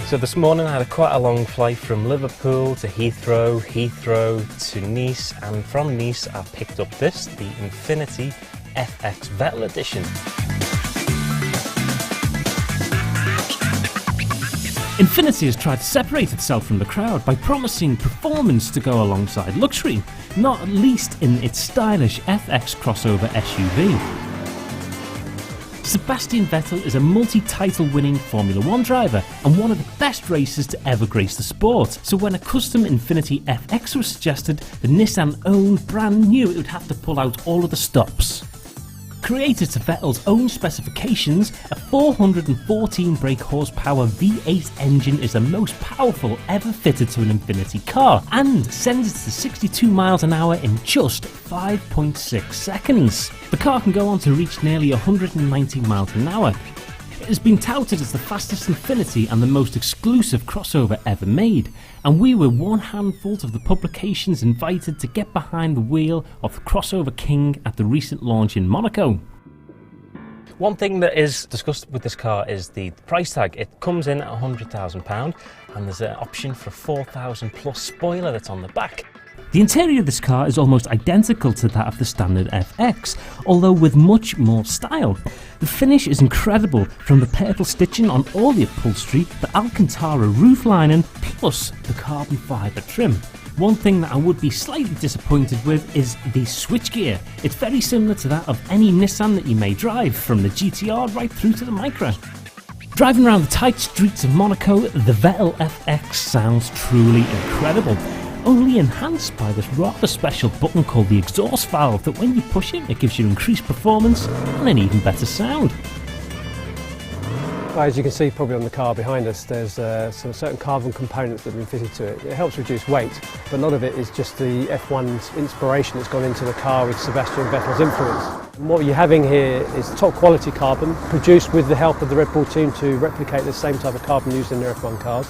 So this morning I had quite a long flight from Liverpool to Heathrow, Heathrow to Nice, and from Nice I picked up this, the Infiniti FX Vettel Edition. Infiniti has tried to separate itself from the crowd by promising performance to go alongside luxury, not least in its stylish FX crossover SUV. Sebastian Vettel is a multi-title winning Formula 1 driver and one of the best racers to ever grace the sport, so when a custom Infiniti FX was suggested, the Nissan-owned brand knew it would have to pull out all of the stops. Created to Vettel's own specifications, a 414 brake horsepower V8 engine is the most powerful ever fitted to an Infiniti car and sends it to 62 miles an hour in just 5.6 seconds. The car can go on to reach nearly 190 miles an hour. It has been touted as the fastest Infiniti and the most exclusive crossover ever made, and we were one handful of the publications invited to get behind the wheel of the crossover king at the recent launch in Monaco. One thing that is discussed with this car is the price tag. It comes in at £100,000 and there's an option for a £4,000 plus spoiler that's on the back. The interior of this car is almost identical to that of the standard FX, although with much more style. The finish is incredible, from the purple stitching on all the upholstery, the Alcantara roof lining, plus the carbon fibre trim. One thing that I would be slightly disappointed with is the switchgear. It's very similar to that of any Nissan that you may drive, from the GTR right through to the Micra. Driving around the tight streets of Monaco, the Vettel FX sounds truly incredible, only enhanced by this rather special button called the exhaust valve that when you push it gives you increased performance and an even better sound. As you can see probably on the car behind us, there's some certain carbon components that have been fitted to it. It helps reduce weight, but a lot of it is just the F1's inspiration that's gone into the car with Sebastian Vettel's influence. And what you're having here is top quality carbon produced with the help of the Red Bull team to replicate the same type of carbon used in their F1 cars.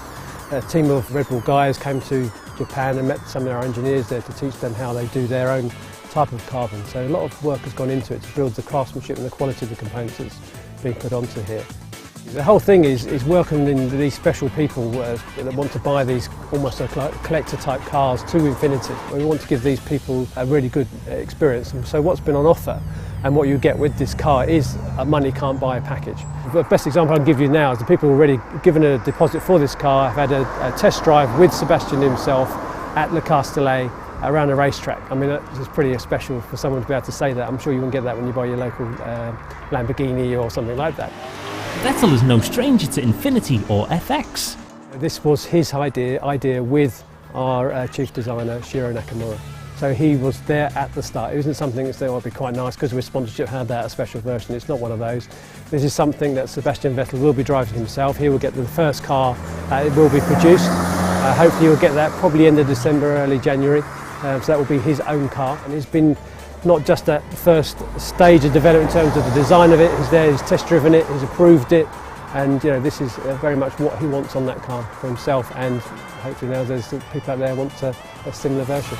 A team of Red Bull guys came to Japan and met some of our engineers there to teach them how they do their own type of carbon. So a lot of work has gone into it to build the craftsmanship and the quality of the components that's being put onto here. The whole thing is welcoming these special people that want to buy these almost collector type cars to Infiniti. We want to give these people a really good experience, and so what's been on offer and what you get with this car is a money can't buy package. The best example I can give you now is the people already given a deposit for this car have had a test drive with Sebastian himself at Le Castellet around a racetrack. I mean, it's pretty special for someone to be able to say that. I'm sure you won't get that when you buy your local Lamborghini or something like that. Vettel is no stranger to Infiniti or FX. This was his idea with our chief designer, Shiro Nakamura. So he was there at the start. It wasn't something that would be quite nice because with sponsorship had that a special version. It's not one of those. This is something that Sebastian Vettel will be driving himself. He will get the first car. It will be produced. Hopefully he'll get that probably end of December, early January. So that will be his own car. And it's been not just that first stage of development in terms of the design of it. He's there, he's test driven it, he's approved it. And this is very much what he wants on that car for himself, and hopefully now there's people out there who want a similar version.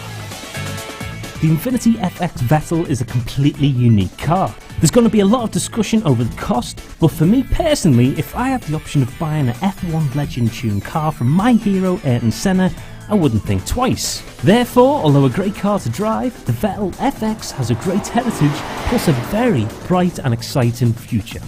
The Infiniti FX Vettel is a completely unique car. There's going to be a lot of discussion over the cost, but for me personally, if I had the option of buying an F1 legend tuned car from my hero Ayrton Senna, I wouldn't think twice. Therefore, although a great car to drive, the Vettel FX has a great heritage plus a very bright and exciting future.